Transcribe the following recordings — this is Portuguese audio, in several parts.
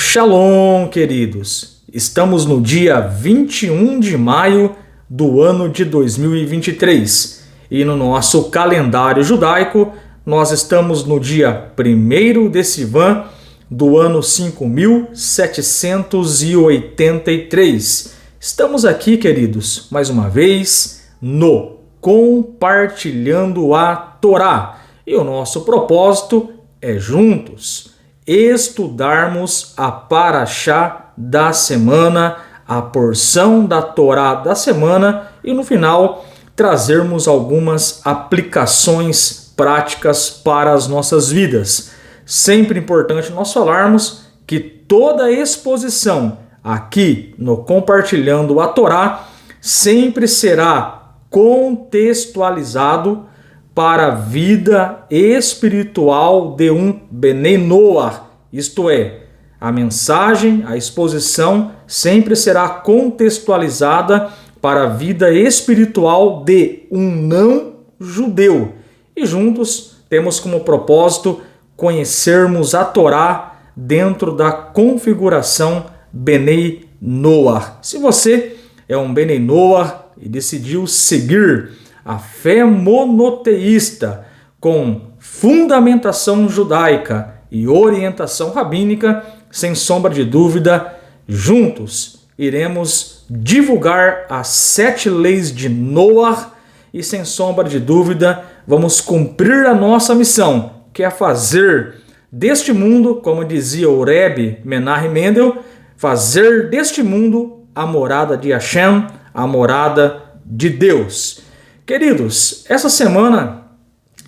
Shalom, queridos! Estamos no dia 21 de maio do ano de 2023 e no nosso calendário judaico nós estamos no dia 1º de Sivan do ano 5783. Estamos aqui, queridos, mais uma vez no Compartilhando a Torá e o nosso propósito é juntos estudarmos a Parashá da semana, a porção da Torá da semana e no final trazermos algumas aplicações práticas para as nossas vidas. Sempre importante nós falarmos que toda a exposição aqui no Compartilhando a Torá sempre será contextualizado para a vida espiritual de um Benei Noach, isto é, a mensagem, a exposição sempre será contextualizada para a vida espiritual de um não-judeu. E juntos temos como propósito conhecermos a Torá dentro da configuração Benei Noach. Se você é um Benei Noach e decidiu seguir a fé monoteísta com fundamentação judaica e orientação rabínica, sem sombra de dúvida, juntos iremos divulgar as 7 leis de Noach e, sem sombra de dúvida, vamos cumprir a nossa missão, que é fazer deste mundo, como dizia o Rebbe Menahem Mendel, fazer deste mundo a morada de Hashem, a morada de Deus. Queridos, essa semana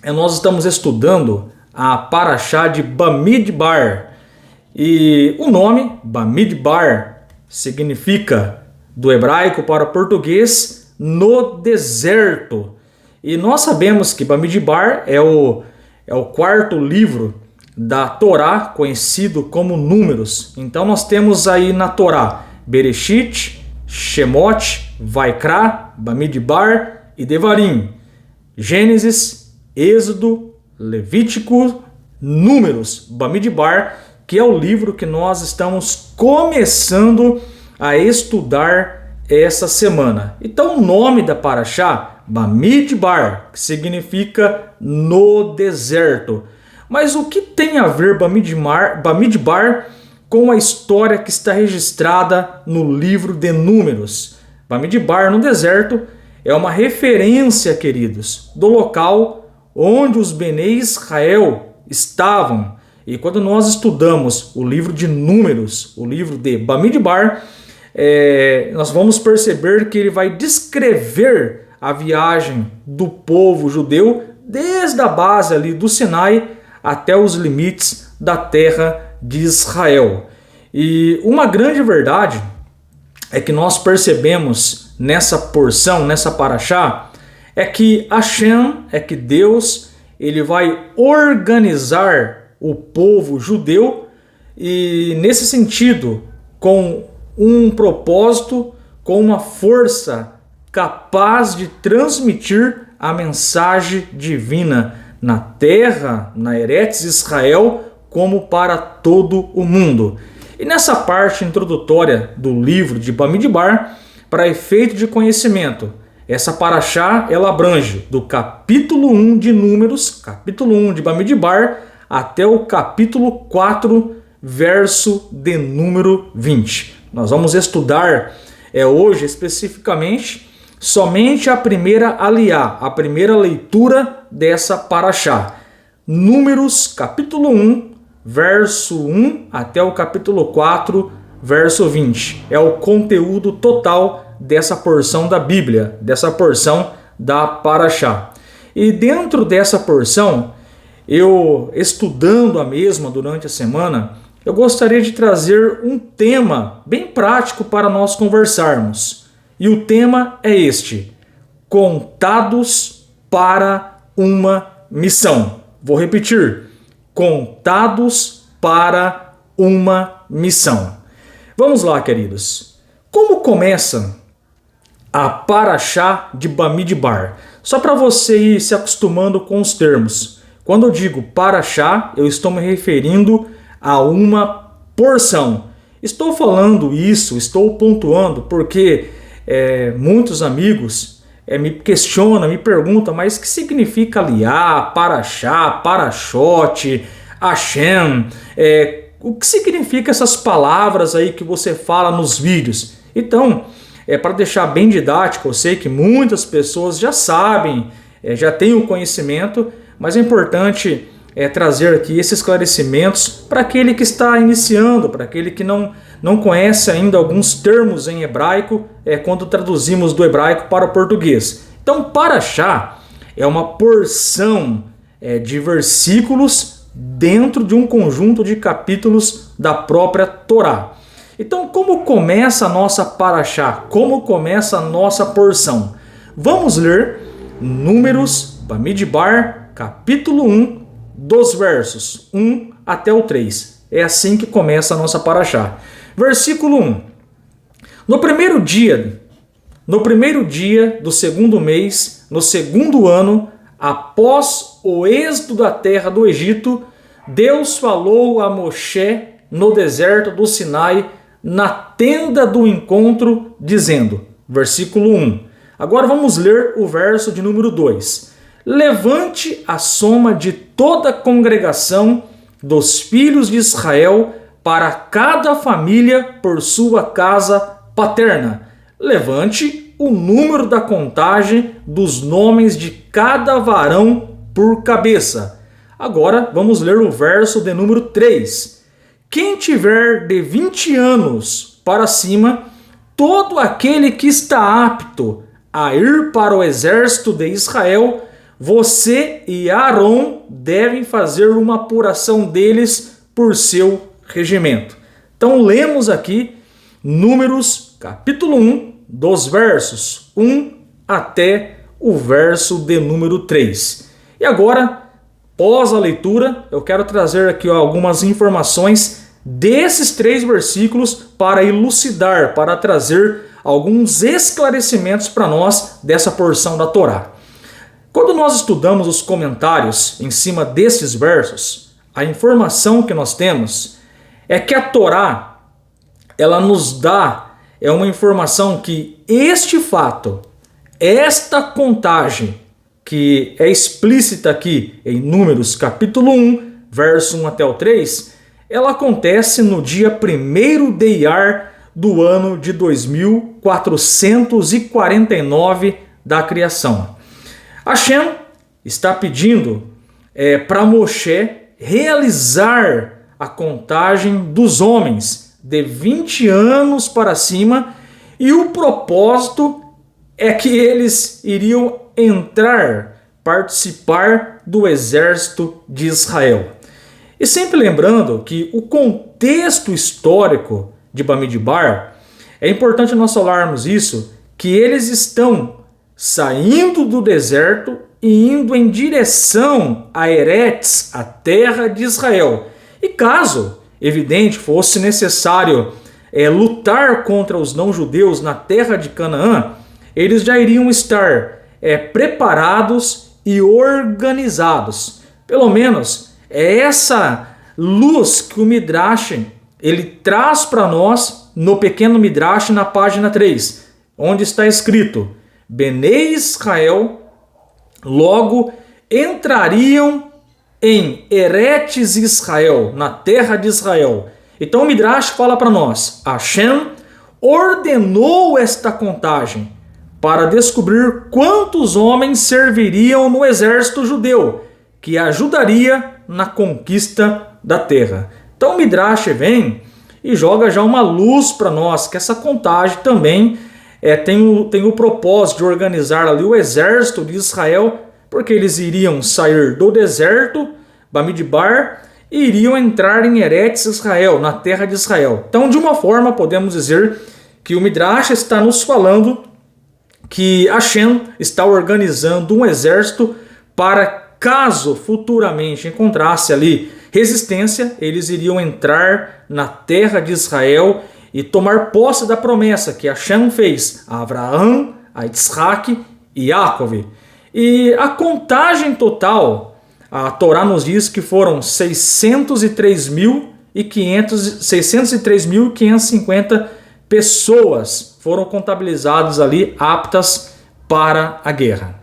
nós estamos estudando a Parashá de Bamidbar. E o nome Bamidbar significa, do hebraico para o português, no deserto. E nós sabemos que Bamidbar é o 4º livro da Torá, conhecido como Números. Então nós temos aí na Torá Bereshit, Shemot, Vaikra, Bamidbar e Devarim, Gênesis, Êxodo, Levítico, Números, Bamidbar, que é o livro que nós estamos começando a estudar essa semana. Então o nome da Parashá, Bamidbar, que significa no deserto. Mas o que tem a ver Bamidbar com a história que está registrada no livro de Números? Bamidbar, no deserto, é uma referência, queridos, do local onde os Benei Israel estavam. E quando nós estudamos o livro de Números, o livro de Bamidbar, nós vamos perceber que ele vai descrever a viagem do povo judeu desde a base ali do Sinai até os limites da terra de Israel. E uma grande verdade é que nós percebemos nessa porção, nessa Parashá, é que Hashem, é que Deus, ele vai organizar o povo judeu e nesse sentido, com um propósito, com uma força capaz de transmitir a mensagem divina na terra, na Eretz Israel, como para todo o mundo. E nessa parte introdutória do livro de Bamidbar, para efeito de conhecimento, essa Parashá ela abrange do capítulo 1 de Números, capítulo 1 de Bamidbar, até o capítulo 4, verso de número 20. Nós vamos estudar hoje especificamente somente a primeira aliá, a primeira leitura dessa Parashá. Números, capítulo 1, verso 1 até o capítulo 4, verso 20. É o conteúdo total dessa porção da Bíblia, dessa porção da Parashá. E dentro dessa porção, eu estudando a mesma durante a semana, eu gostaria de trazer um tema bem prático para nós conversarmos. E o tema é este: contados para uma missão. Vou repetir: contados para uma missão. Vamos lá, queridos. Como começa a Parashá de Bamidbar? Só para você ir se acostumando com os termos. Quando eu digo Parashá, eu estou me referindo a uma porção. Estou falando isso, estou pontuando porque muitos amigos me questionam, me perguntam, mas o que significa Liá, Paraxá, Parachote, Hashem? O que significa essas palavras aí que você fala nos vídeos? Então, para deixar bem didático, eu sei que muitas pessoas já sabem, já têm o conhecimento, mas é importante trazer aqui esses esclarecimentos para aquele que está iniciando, para aquele que não conhece ainda alguns termos em hebraico, quando traduzimos do hebraico para o português. Então, Paraxá é uma porção de versículos dentro de um conjunto de capítulos da própria Torá. Então, como começa a nossa Paraxá? Como começa a nossa porção? Vamos ler Números, Bamidbar, capítulo 1, dos versos 1 até o 3. É assim que começa a nossa Paraxá. Versículo 1. No primeiro dia do segundo mês, no segundo ano, após o êxodo da terra do Egito, Deus falou a Moshe no deserto do Sinai, na tenda do encontro, dizendo, versículo 1. Agora vamos ler o verso de número 2. Levante a soma de toda a congregação dos filhos de Israel para cada família por sua casa paterna. Levante o número da contagem dos nomes de cada varão por cabeça. Agora vamos ler o verso de número 3. Quem tiver de 20 anos para cima, todo aquele que está apto a ir para o exército de Israel, você e Arão devem fazer uma apuração deles por seu regimento. Então lemos aqui Números, capítulo 1, dos versos 1 até o verso de número 3. E agora, após a leitura, eu quero trazer aqui algumas informações desses 3 versículos para elucidar, para trazer alguns esclarecimentos para nós dessa porção da Torá. Quando nós estudamos os comentários em cima desses versos, a informação que nós temos é que a Torá, ela nos dá uma informação que este fato, esta contagem, que é explícita aqui em Números capítulo 1, verso 1 até o 3, ela acontece no dia 1º de Iyar do ano de 2449 da criação. Hashem está pedindo para Moshe realizar a contagem dos homens de 20 anos para cima, e o propósito é que eles iriam participar do exército de Israel. E sempre lembrando que o contexto histórico de Bamidbar, é importante nós falarmos isso, que eles estão saindo do deserto e indo em direção a Eretz, a terra de Israel. E caso, evidente, fosse necessário lutar contra os não-judeus na terra de Canaã, eles já iriam estar preparados e organizados. Pelo menos é essa luz que o Midrash ele traz para nós no pequeno Midrash na página 3, onde está escrito: Benei Israel logo entrariam em Eretz Israel, na terra de Israel. Então o Midrash fala para nós: Hashem ordenou esta contagem para descobrir quantos homens serviriam no exército judeu, que ajudaria na conquista da terra. Então o Midrash vem e joga já uma luz para nós, que essa contagem também tem o propósito de organizar ali o exército de Israel, porque eles iriam sair do deserto, Bamidbar, e iriam entrar em Eretz Israel, na terra de Israel. Então, de uma forma, podemos dizer que o Midrash está nos falando que Hashem está organizando um exército para, caso futuramente encontrasse ali resistência, eles iriam entrar na terra de Israel e tomar posse da promessa que Hashem fez a Abraão, a Isaac e Yaakov. E a contagem total, a Torá nos diz que foram 603.000 603.550 pessoas foram contabilizadas ali aptas para a guerra.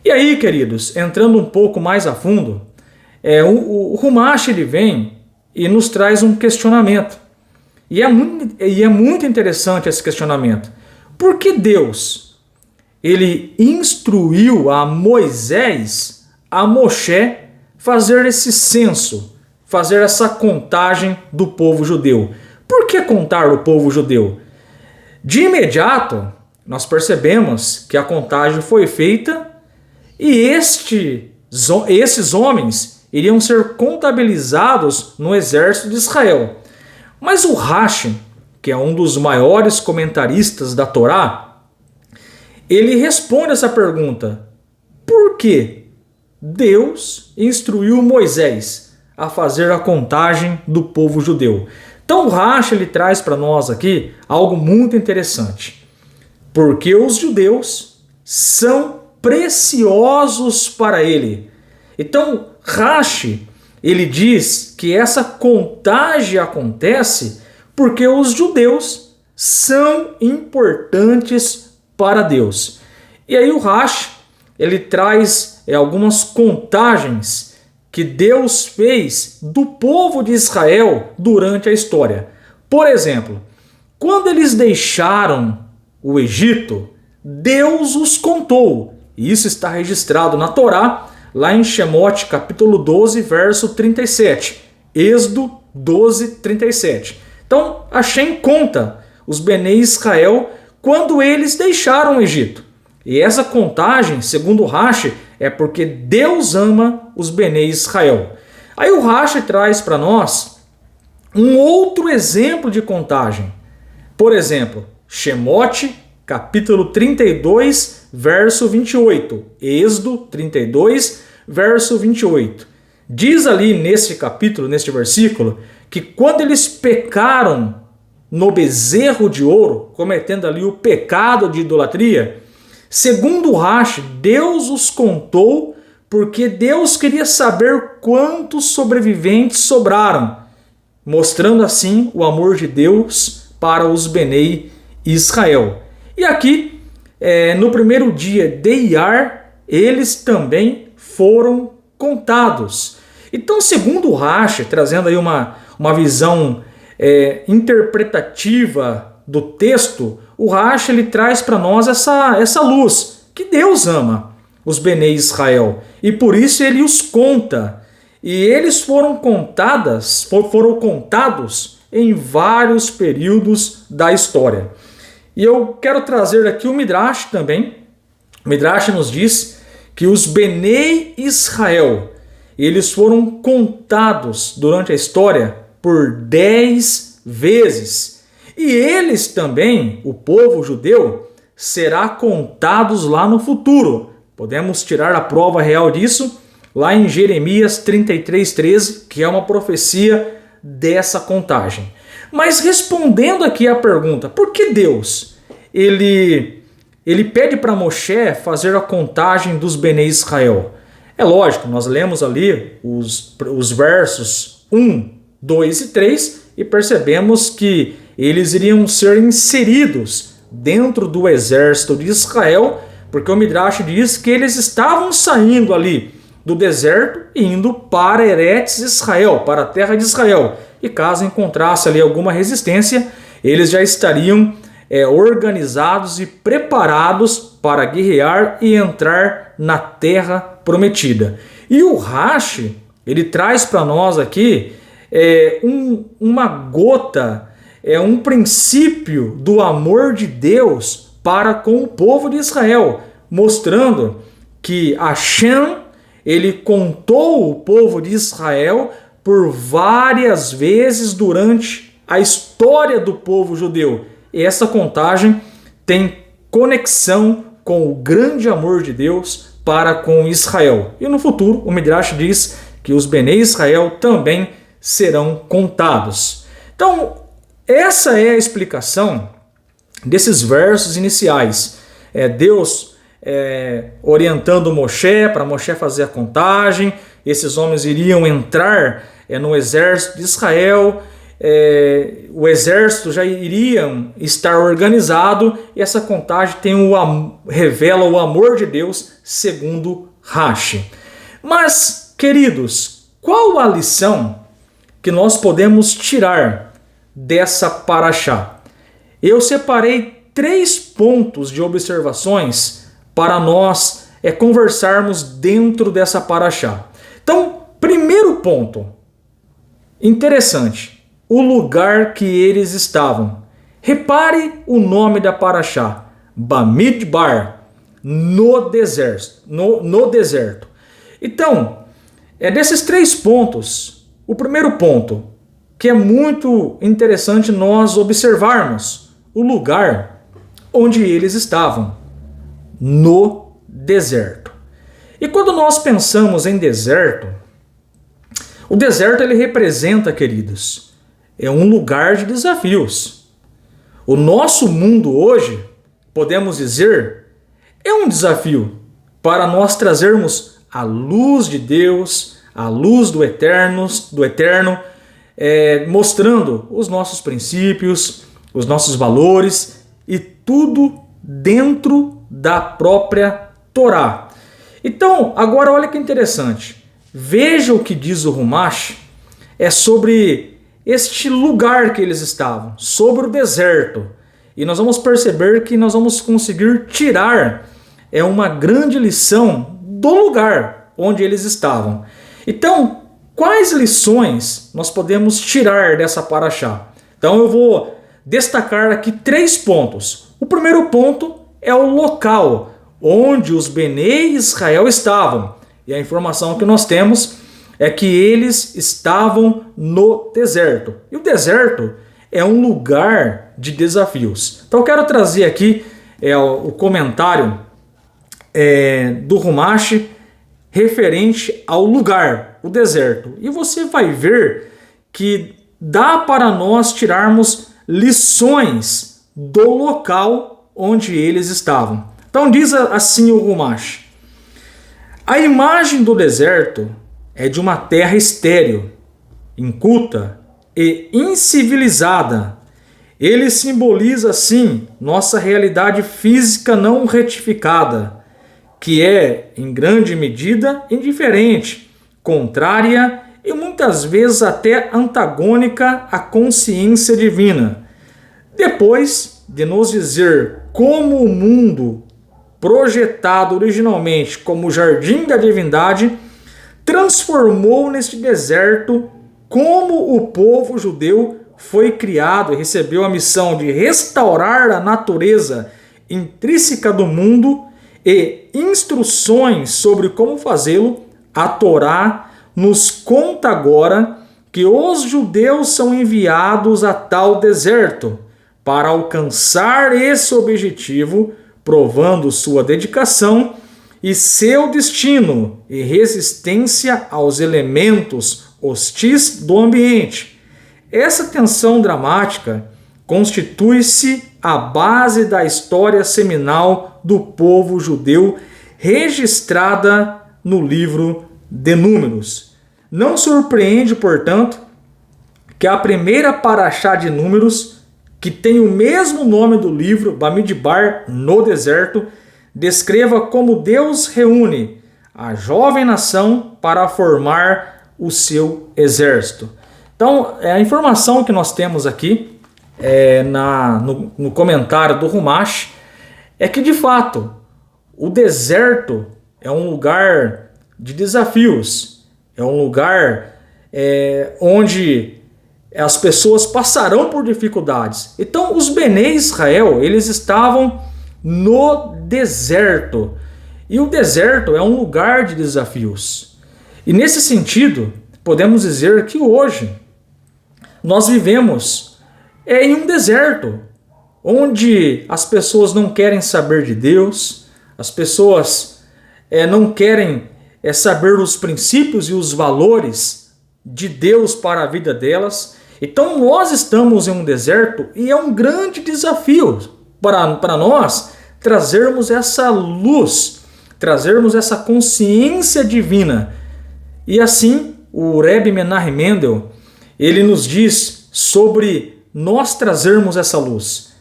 E aí, queridos, entrando um pouco mais a fundo, o Humash ele vem e nos traz um questionamento. E é muito interessante esse questionamento. Por que Deus ele instruiu a Moisés, a Moshe, fazer esse censo, fazer essa contagem do povo judeu? Por que contar o povo judeu? De imediato, nós percebemos que a contagem foi feita e esses homens iriam ser contabilizados no exército de Israel. Mas o Rashi, que é um dos maiores comentaristas da Torá, ele responde essa pergunta: por que Deus instruiu Moisés a fazer a contagem do povo judeu? Então o Rashi ele traz para nós aqui algo muito interessante. Porque os judeus são preciosos para ele. Então Rashi ele diz que essa contagem acontece porque os judeus são importantes para Deus. E aí o Rashi ele traz algumas contagens que Deus fez do povo de Israel durante a história. Por exemplo, quando eles deixaram o Egito, Deus os contou. E isso está registrado na Torá, lá em Shemot, capítulo 12, verso 37. Êxodo 12, 37. Então, Hashem conta os Benei Israel quando eles deixaram o Egito. E essa contagem, segundo o Rashi, é porque Deus ama os Benei Israel. Aí o Rashi traz para nós um outro exemplo de contagem. Por exemplo, Shemot, capítulo 32, verso 28. Êxodo 32, verso 28. Diz ali nesse capítulo, neste versículo, que quando eles pecaram no bezerro de ouro, cometendo ali o pecado de idolatria, segundo o Rashi, Deus os contou porque Deus queria saber quantos sobreviventes sobraram, mostrando assim o amor de Deus para os Benei Israel. E aqui, no primeiro dia de Iyar, eles também foram contados. Então, segundo o Rashi, trazendo aí uma visão interpretativa do texto, o Rashi ele traz para nós essa luz, que Deus ama os Benei Israel, e por isso ele os conta. E eles foram contados em vários períodos da história. E eu quero trazer aqui o Midrash também. O Midrash nos diz que os Benei Israel, eles foram contados durante a história por 10 vezes. E eles também, o povo judeu, será contados lá no futuro. Podemos tirar a prova real disso lá em Jeremias 33:13, que é uma profecia dessa contagem. Mas respondendo aqui à pergunta, por que Deus ele pede para Moshe fazer a contagem dos Benei Israel? É lógico, nós lemos ali os versos 1, 2 e 3 e percebemos que eles iriam ser inseridos dentro do exército de Israel, porque o Midrash diz que eles estavam saindo ali do deserto e indo para Eretz Israel, para a terra de Israel. E caso encontrasse ali alguma resistência, eles já estariam organizados e preparados para guerrear e entrar na terra prometida. E o Rashi, ele traz para nós aqui uma gota, um princípio do amor de Deus para com o povo de Israel, mostrando que Hashem, ele contou o povo de Israel por várias vezes durante a história do povo judeu. E essa contagem tem conexão com o grande amor de Deus para com Israel. E no futuro, o Midrash diz que os Benei Israel também serão contados. Então, essa é a explicação desses versos iniciais. Deus orientando Moshe, para Moshe fazer a contagem. Esses homens iriam entrar no exército de Israel, o exército já iria estar organizado, e essa contagem revela o amor de Deus segundo Rashi. Mas, queridos, qual a lição que nós podemos tirar dessa paraxá? Eu separei 3 pontos de observações para nós conversarmos dentro dessa paraxá. Então, primeiro ponto, interessante, o lugar que eles estavam. Repare o nome da paraxá, Bamidbar, no deserto. No deserto. Então, desses 3 pontos, o primeiro ponto, que é muito interessante nós observarmos, o lugar onde eles estavam, no deserto. E quando nós pensamos em deserto, o deserto ele representa, queridos, um lugar de desafios. O nosso mundo hoje, podemos dizer, é um desafio para nós trazermos a luz de Deus, a luz do eterno, mostrando os nossos princípios, os nossos valores e tudo dentro da própria Torá. Então, agora olha que interessante. Veja o que diz o Humash sobre este lugar que eles estavam, sobre o deserto. E nós vamos perceber que nós vamos conseguir tirar uma grande lição do lugar onde eles estavam. Então, quais lições nós podemos tirar dessa paraxá? Então eu vou destacar aqui 3 pontos. O primeiro ponto é o local onde os Benei Israel estavam. E a informação que nós temos é que eles estavam no deserto. E o deserto é um lugar de desafios. Então eu quero trazer aqui o comentário do Humash referente ao lugar, o deserto. E você vai ver que dá para nós tirarmos lições do local onde eles estavam. Então diz assim o Humash: a imagem do deserto é de uma terra estéril, inculta e incivilizada. Ele simboliza, assim, nossa realidade física não retificada, que é, em grande medida, indiferente, contrária e muitas vezes até antagônica à consciência divina. Depois de nos dizer como o mundo, projetado originalmente como o jardim da divindade, transformou neste deserto, como o povo judeu foi criado e recebeu a missão de restaurar a natureza intrínseca do mundo e instruções sobre como fazê-lo, a Torá nos conta agora que os judeus são enviados a tal deserto para alcançar esse objetivo, provando sua dedicação e seu destino e resistência aos elementos hostis do ambiente. Essa tensão dramática constitui-se a base da história seminal do povo judeu registrada no livro de Números. Não surpreende, portanto, que a primeira paraxá de Números, que tem o mesmo nome do livro, Bamidbar, no deserto, descreva como Deus reúne a jovem nação para formar o seu exército. Então, a informação que nós temos aqui no comentário do Humash é que, de fato, o deserto é um lugar de desafios, é um lugar onde as pessoas passarão por dificuldades. Então, os Benei Israel, eles estavam no deserto. E o deserto é um lugar de desafios. E nesse sentido, podemos dizer que hoje nós vivemos em um deserto, onde as pessoas não querem saber de Deus, as pessoas não querem saber os princípios e os valores de Deus para a vida delas. Então nós estamos em um deserto e é um grande desafio para nós trazermos essa luz, trazermos essa consciência divina. E assim o Rebbe Menahem Mendel, ele nos diz sobre nós trazermos essa luz.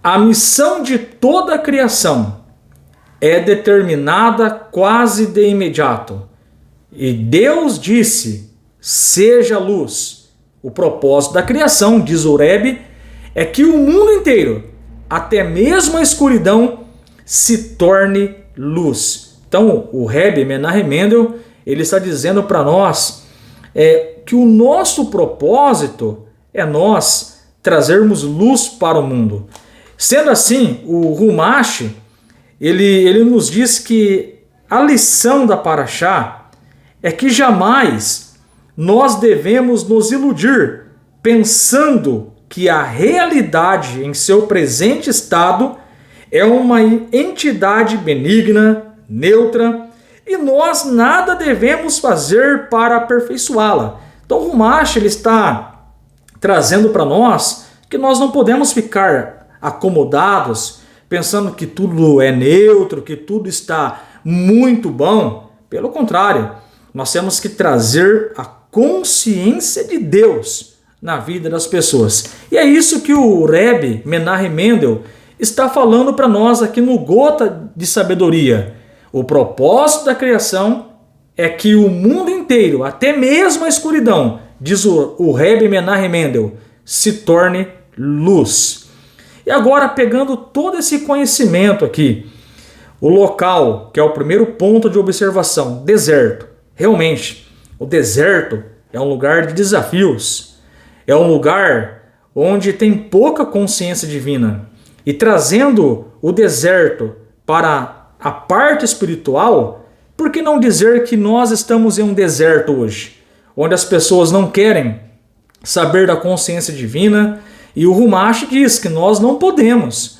A missão de toda a criação é determinada quase de imediato. E Deus disse, seja luz. O propósito da criação, diz o Rebbe, é que o mundo inteiro, até mesmo a escuridão, se torne luz. Então, o Rebbe Menahem Mendel, ele está dizendo para nós que o nosso propósito é nós trazermos luz para o mundo. Sendo assim, o Humash, ele nos diz que a lição da Parashá é que jamais nós devemos nos iludir pensando que a realidade em seu presente estado é uma entidade benigna, neutra, e nós nada devemos fazer para aperfeiçoá-la. Então o Humash, ele está trazendo para nós que nós não podemos ficar acomodados, pensando que tudo é neutro, que tudo está muito bom. Pelo contrário, nós temos que trazer a consciência de Deus na vida das pessoas. E é isso que o Rebbe Menahem Mendel está falando para nós aqui no Gota de Sabedoria. O propósito da criação é que o mundo inteiro, até mesmo a escuridão, diz o Rebbe Menahem Mendel, se torne luz. E agora, pegando todo esse conhecimento aqui, o local, que é o primeiro ponto de observação, deserto. Realmente, o deserto é um lugar de desafios. É um lugar onde tem pouca consciência divina. E trazendo o deserto para a parte espiritual, por que não dizer que nós estamos em um deserto hoje? Onde as pessoas não querem saber da consciência divina. E o Humash diz que nós não podemos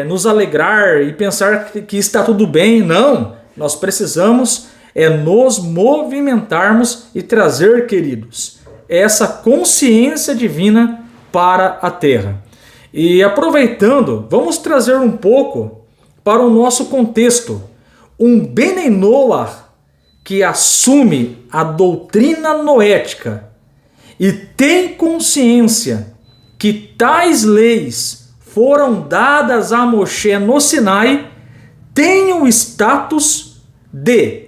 nos alegrar e pensar que está tudo bem. Não, nós precisamos nos movimentarmos e trazer, queridos, essa consciência divina para a Terra. E aproveitando, vamos trazer um pouco para o nosso contexto. Um Benei Noach que assume a doutrina noética e tem consciência que tais leis foram dadas a Moshe no Sinai, tem o status de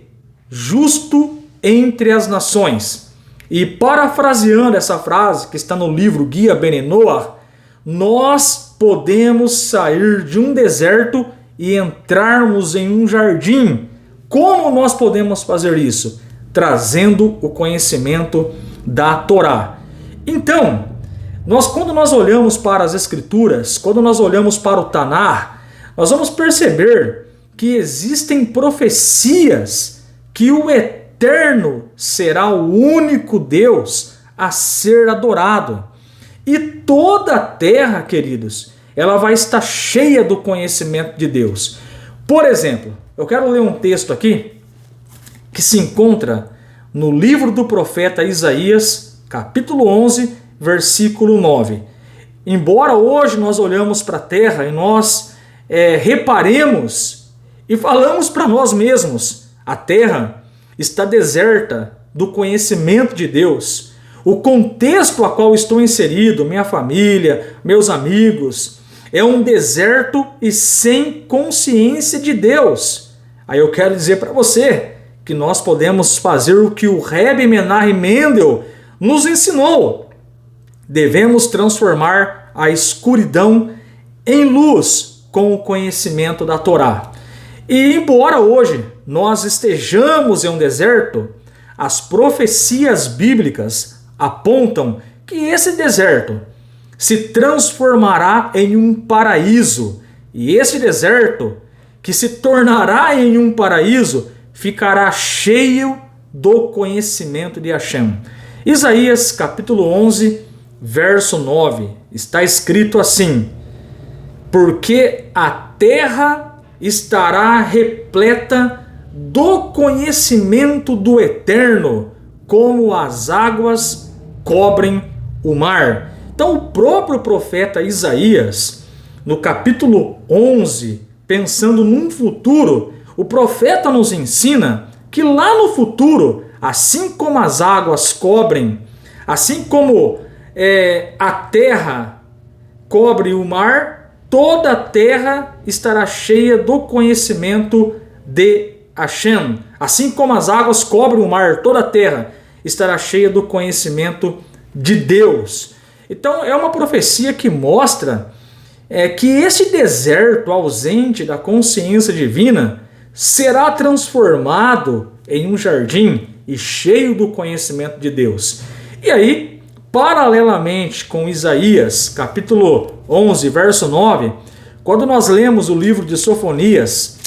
justo entre as nações. E parafraseando essa frase que está no livro Guia Benei Noach, nós podemos sair de um deserto e entrarmos em um jardim. Como nós podemos fazer isso? Trazendo o conhecimento da Torá. Então, quando nós olhamos para as Escrituras, quando nós olhamos para o Tanar, nós vamos perceber que existem profecias que o Eterno será o único Deus a ser adorado. E toda a terra, queridos, ela vai estar cheia do conhecimento de Deus. Por exemplo, eu quero ler um texto aqui que se encontra no livro do profeta Isaías, capítulo 11, versículo 9. Embora hoje nós olhamos para a terra e nós reparemos e falamos para nós mesmos, a terra está deserta do conhecimento de Deus. O contexto a qual estou inserido, minha família, meus amigos, é um deserto e sem consciência de Deus. Aí eu quero dizer para você que nós podemos fazer o que o Rebbe Menahem Mendel nos ensinou. Devemos transformar a escuridão em luz com o conhecimento da Torá. E embora hoje nós estejamos em um deserto, as profecias bíblicas apontam que esse deserto se transformará em um paraíso. E esse deserto, que se tornará em um paraíso, ficará cheio do conhecimento de Hashem. Isaías capítulo 11, verso 9, está escrito assim: porque a terra estará repleta do conhecimento do Eterno, como as águas cobrem o mar. Então o próprio profeta Isaías, no capítulo 11, pensando num futuro, o profeta nos ensina que lá no futuro assim como as águas cobrem, assim como a terra cobre o mar, toda a terra estará cheia do conhecimento de Hashem. Assim como as águas cobrem o mar, toda a terra estará cheia do conhecimento de Deus. Então é uma profecia que mostra que esse deserto ausente da consciência divina será transformado em um jardim e cheio do conhecimento de Deus. E aí, paralelamente com Isaías, capítulo 11, verso 9, quando nós lemos o livro de Sofonias,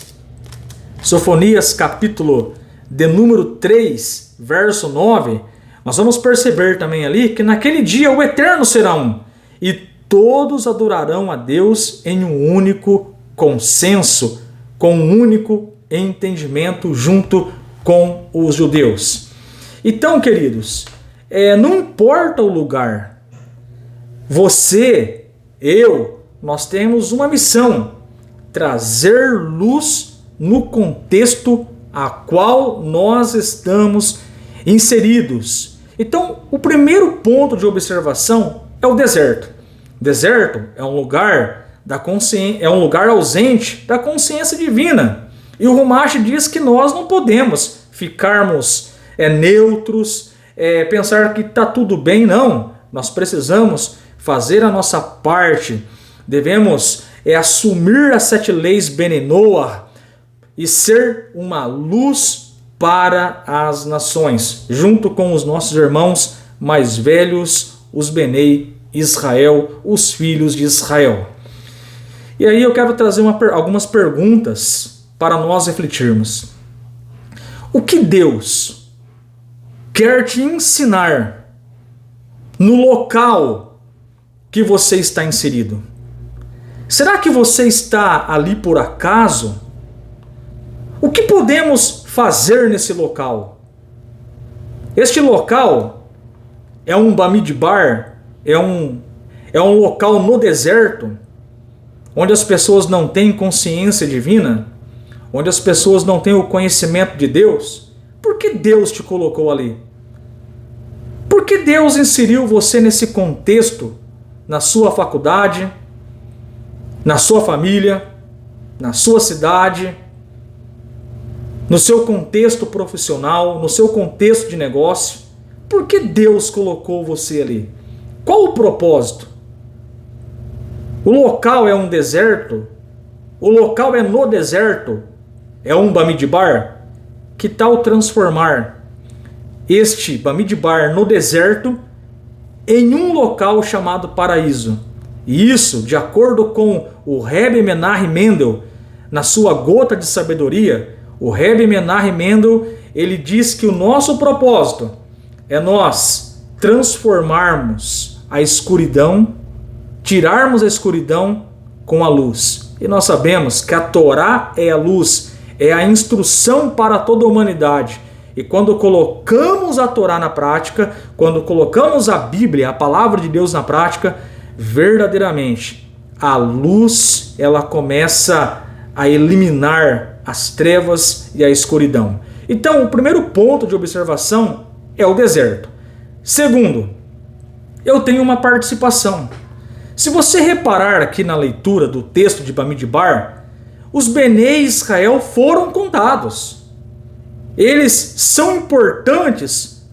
capítulo de número 3, verso 9, nós vamos perceber também ali que naquele dia o Eterno será um, e todos adorarão a Deus em um único consenso, com um único entendimento junto com os judeus. Então, queridos, não importa o lugar, você, eu, nós temos uma missão: trazer luz no contexto a qual nós estamos inseridos. Então, o primeiro ponto de observação é o deserto. Deserto é um lugar é um lugar ausente da consciência divina. E o Humash diz que nós não podemos ficarmos neutros, pensar que está tudo bem, não. Nós precisamos fazer a nossa parte. Devemos assumir as 7 leis Bene Noach e ser uma luz para as nações, junto com os nossos irmãos mais velhos, os Benei Israel, os filhos de Israel. E aí eu quero trazer algumas perguntas para nós refletirmos. O que Deus quer te ensinar no local que você está inserido? Será que você está ali por acaso? O que podemos fazer nesse local? Este local é um Bamidbar, é um local no deserto, onde as pessoas não têm consciência divina, onde as pessoas não têm o conhecimento de Deus. Por que Deus te colocou ali? Por que Deus inseriu você nesse contexto, na sua faculdade, na sua família, na sua cidade, no seu contexto profissional, no seu contexto de negócio? Por que Deus colocou você ali? Qual o propósito? O local é um deserto? O local é no deserto? É um Bamidbar? Que tal transformar este Bamidbar no deserto em um local chamado paraíso? E isso, de acordo com o Rebbe Menahem Mendel, na sua Gota de Sabedoria, o Rebbe Menahem Mendel, ele diz que o nosso propósito é nós transformarmos a escuridão, tirarmos a escuridão com a luz. E nós sabemos que a Torá é a luz, é a instrução para toda a humanidade. E quando colocamos a Torá na prática, quando colocamos a Bíblia, a palavra de Deus na prática, verdadeiramente a luz ela começa a eliminar as trevas e a escuridão. Então, o primeiro ponto de observação é o deserto. Segundo, eu tenho uma participação. Se você reparar aqui na leitura do texto de Bamidbar, os Benei Israel foram contados. Eles são importantes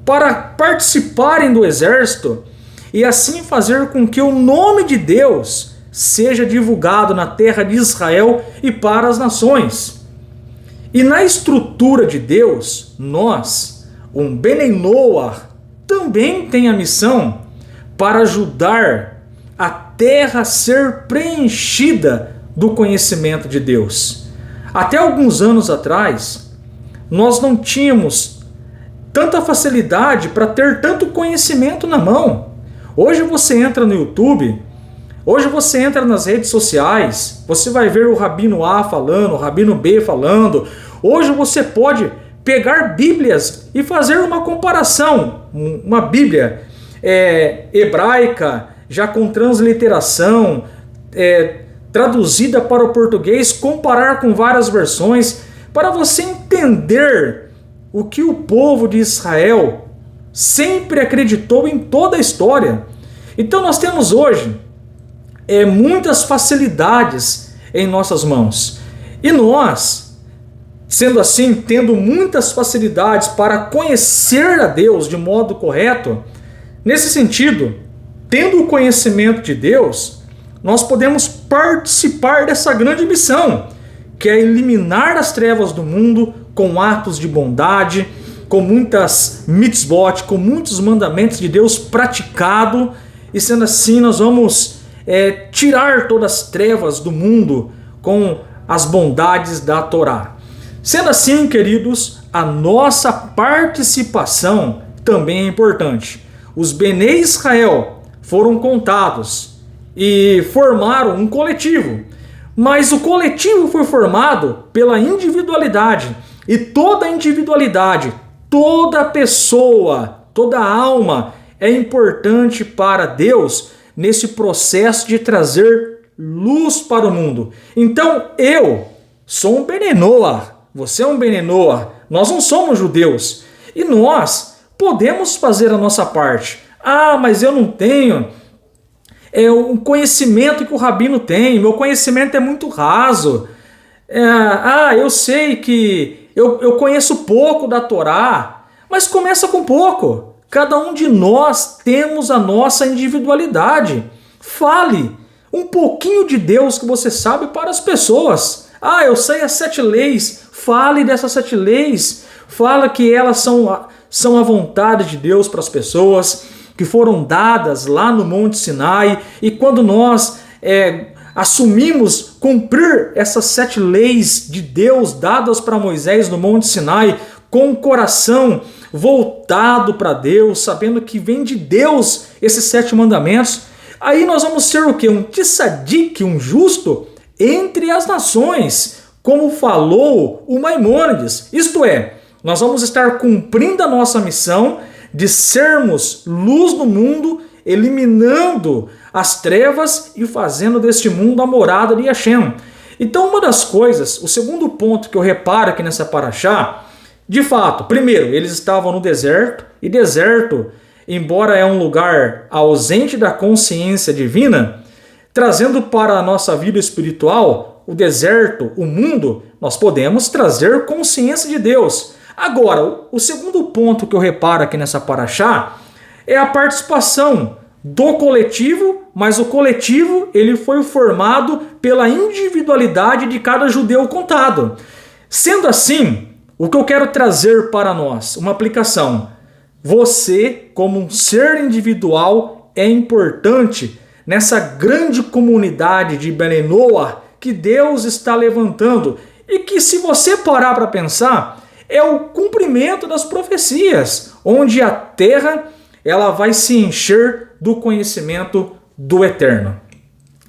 para participarem do exército e assim fazer com que o nome de Deus seja divulgado na terra de Israel e para as nações. E na estrutura de Deus, nós, um Bene Noach, também tem a missão para ajudar a terra a ser preenchida do conhecimento de Deus. Até alguns anos atrás, nós não tínhamos tanta facilidade para ter tanto conhecimento na mão. Hoje você entra no YouTube, hoje você entra nas redes sociais, você vai ver o Rabino A falando, o Rabino B falando. Hoje você pode pegar Bíblias e fazer uma comparação, uma Bíblia hebraica, já com transliteração, traduzida para o português, comparar com várias versões, para você entender o que o povo de Israel sempre acreditou em toda a história. Então nós temos hoje muitas facilidades em nossas mãos. E nós, sendo assim, tendo muitas facilidades para conhecer a Deus de modo correto, nesse sentido, tendo o conhecimento de Deus, nós podemos participar dessa grande missão, que é eliminar as trevas do mundo com atos de bondade, com muitas mitzvot, com muitos mandamentos de Deus praticado, e sendo assim nós vamos tirar todas as trevas do mundo com as bondades da Torá. Sendo assim, queridos, a nossa participação também é importante. Os Benei Israel foram contados e formaram um coletivo, mas o coletivo foi formado pela individualidade, e toda individualidade, toda pessoa, toda alma é importante para Deus nesse processo de trazer luz para o mundo. Então eu sou um Benei Noach, você é um Benei Noach, nós não somos judeus e nós podemos fazer a nossa parte. Ah, mas eu não tenho o conhecimento que o rabino tem, meu conhecimento é muito raso. Eu sei que eu conheço pouco da Torá, mas começa com pouco. Cada um de nós temos a nossa individualidade. Fale um pouquinho de Deus que você sabe para as pessoas. Eu sei as 7 leis. Fale dessas 7 leis. Fala que elas são a vontade de Deus para as pessoas, que foram dadas lá no Monte Sinai. E quando nós assumimos cumprir essas 7 leis de Deus dadas para Moisés no Monte Sinai, com o coração voltado para Deus, sabendo que vem de Deus esses 7 mandamentos, aí nós vamos ser o quê? Um tzadik, um justo entre as nações, como falou o Maimônides. Isto é, nós vamos estar cumprindo a nossa missão de sermos luz no mundo, eliminando as trevas e fazendo deste mundo a morada de Hashem. Então uma das coisas, o segundo ponto que eu reparo aqui nessa paraxá, de fato, primeiro, eles estavam no deserto, e deserto, embora é um lugar ausente da consciência divina, trazendo para a nossa vida espiritual, o deserto, o mundo, nós podemos trazer consciência de Deus. Agora, o segundo ponto que eu reparo aqui nessa paraxá é a participação do coletivo, mas o coletivo ele foi formado pela individualidade de cada judeu contado. Sendo assim, o que eu quero trazer para nós, uma aplicação. Você, como um ser individual, é importante nessa grande comunidade de Benei Noach que Deus está levantando e que, se você parar para pensar, é o cumprimento das profecias, onde a terra ela vai se encher do conhecimento do Eterno.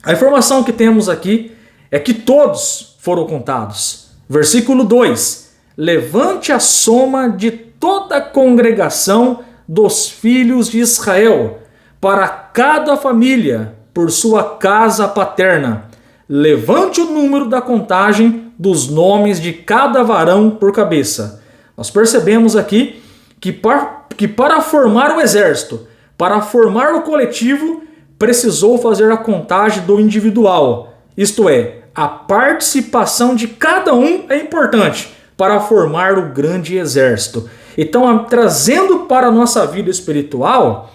A informação que temos aqui é que todos foram contados. Versículo 2. Levante a soma de toda a congregação dos filhos de Israel, para cada família, por sua casa paterna. Levante o número da contagem dos nomes de cada varão por cabeça. Nós percebemos aqui que para formar o exército, para formar o coletivo, precisou fazer a contagem do individual. Isto é, a participação de cada um é importante para formar o grande exército. Então, trazendo para a nossa vida espiritual,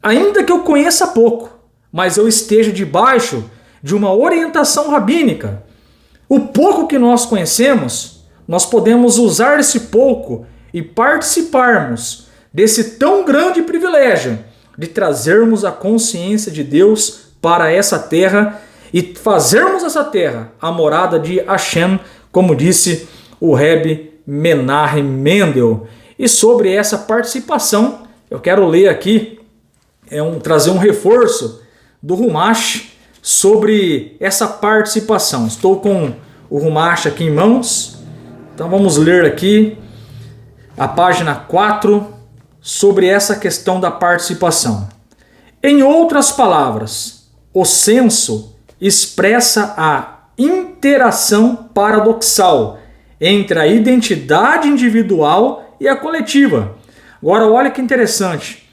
ainda que eu conheça pouco, mas eu esteja debaixo de uma orientação rabínica, o pouco que nós conhecemos, nós podemos usar esse pouco e participarmos desse tão grande privilégio de trazermos a consciência de Deus para essa terra e fazermos essa terra a morada de Hashem, como disse o Rebbe Menahem Mendel. E sobre essa participação, eu quero ler aqui, trazer um reforço do Humash sobre essa participação. Estou com o Humash aqui em mãos, então vamos ler aqui a página 4 sobre essa questão da participação. Em outras palavras, o censo expressa a interação paradoxal entre a identidade individual e a coletiva. Agora, olha que interessante.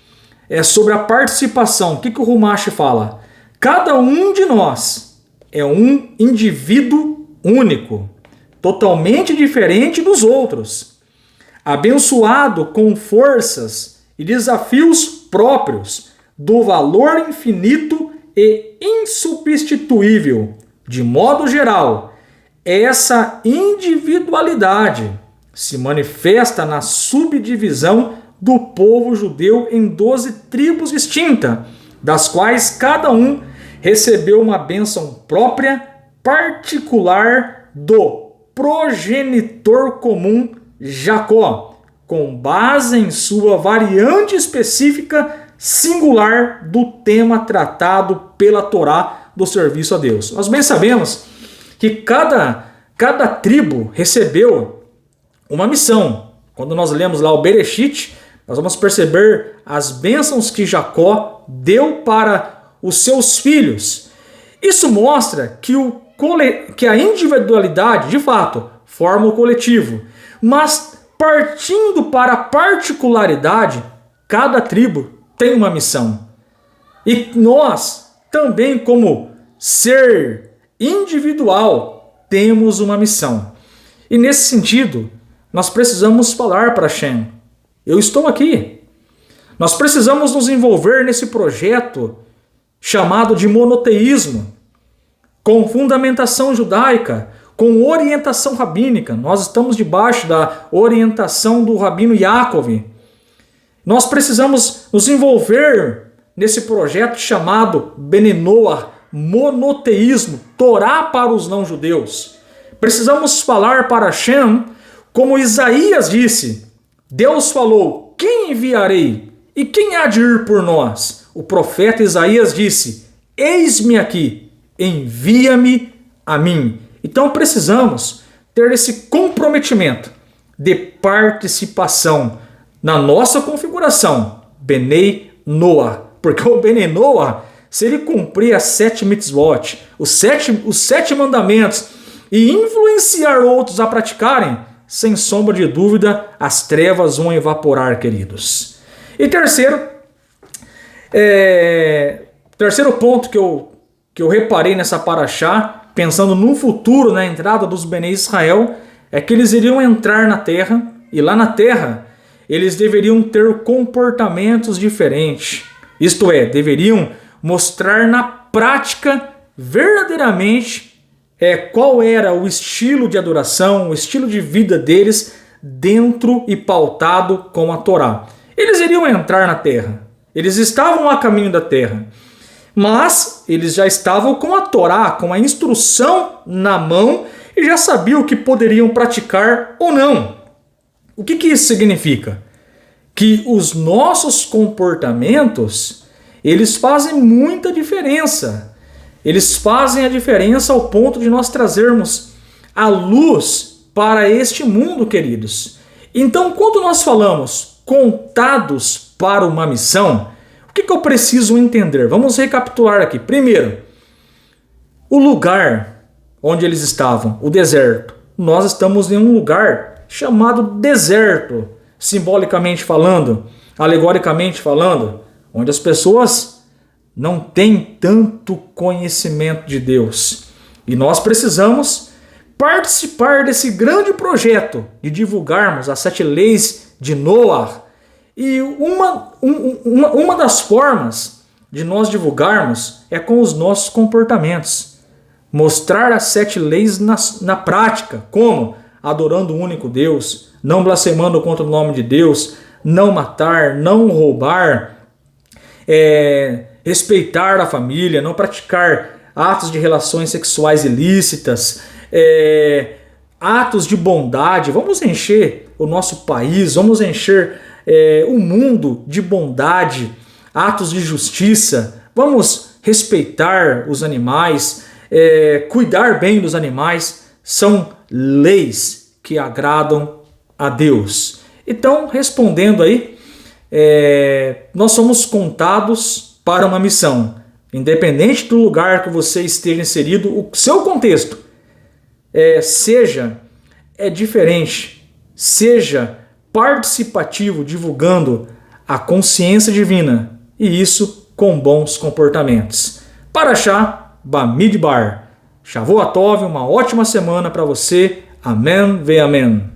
É sobre a participação. O que o Humash fala? Cada um de nós é um indivíduo único, totalmente diferente dos outros, abençoado com forças e desafios próprios, do valor infinito e insubstituível. De modo geral, essa individualidade se manifesta na subdivisão do povo judeu em 12 tribos distintas, das quais cada um recebeu uma bênção própria, particular do progenitor comum Jacó, com base em sua variante específica singular do tema tratado pela Torá do serviço a Deus. Nós bem sabemos que cada tribo recebeu uma missão. Quando nós lemos lá o Bereshit, nós vamos perceber as bênçãos que Jacó deu para os seus filhos. Isso mostra que a individualidade, de fato, forma o coletivo. Mas, partindo para a particularidade, cada tribo tem uma missão. E nós, também como ser individual, temos uma missão. E nesse sentido, nós precisamos falar para Hashem: eu estou aqui. Nós precisamos nos envolver nesse projeto chamado de monoteísmo, com fundamentação judaica, com orientação rabínica. Nós estamos debaixo da orientação do rabino Yaakov. Nós precisamos nos envolver nesse projeto chamado Benei Noach, monoteísmo, Torá para os não-judeus. Precisamos falar para Hashem como Isaías disse: Deus falou, quem enviarei? E quem há de ir por nós? O profeta Isaías disse: eis-me aqui, envia-me a mim. Então precisamos ter esse comprometimento de participação na nossa configuração, Benei Noach. Porque o Benei Noach, se ele cumprir as 7 mitzvot, os sete mandamentos, e influenciar outros a praticarem, sem sombra de dúvida, as trevas vão evaporar, queridos. E terceiro ponto que eu reparei nessa paraxá, pensando no futuro, na entrada dos Benei Israel, é que eles iriam entrar na terra, e lá na terra eles deveriam ter comportamentos diferentes. Isto é, deveriam mostrar na prática verdadeiramente qual era o estilo de adoração, o estilo de vida deles dentro e pautado com a Torá. Eles iriam entrar na terra, eles estavam a caminho da terra, mas eles já estavam com a Torá, com a instrução na mão e já sabiam o que poderiam praticar ou não. O que isso significa? Que os nossos comportamentos, eles fazem muita diferença. Eles fazem a diferença ao ponto de nós trazermos a luz para este mundo, queridos. Então, quando nós falamos contados para uma missão, o que eu preciso entender? Vamos recapitular aqui. Primeiro, o lugar onde eles estavam, o deserto. Nós estamos em um lugar chamado deserto, simbolicamente falando, alegoricamente falando, onde as pessoas não têm tanto conhecimento de Deus. E nós precisamos participar desse grande projeto de divulgarmos as 7 leis de Noach. E uma das formas de nós divulgarmos é com os nossos comportamentos. Mostrar as 7 leis na prática. Como? Adorando o único Deus, não blasfemando contra o nome de Deus, não matar, não roubar, respeitar a família, não praticar atos de relações sexuais ilícitas, atos de bondade. Vamos encher o nosso país, vamos encher o mundo de bondade, atos de justiça. Vamos respeitar os animais, cuidar bem dos animais. São leis que agradam a Deus. Então, respondendo aí, nós somos contados para uma missão. Independente do lugar que você esteja inserido, o seu contexto seja diferente, seja participativo, divulgando a consciência divina, e isso com bons comportamentos. Parashá Bamidbar. Shavua Tov, uma ótima semana para você. Amém, ve amém.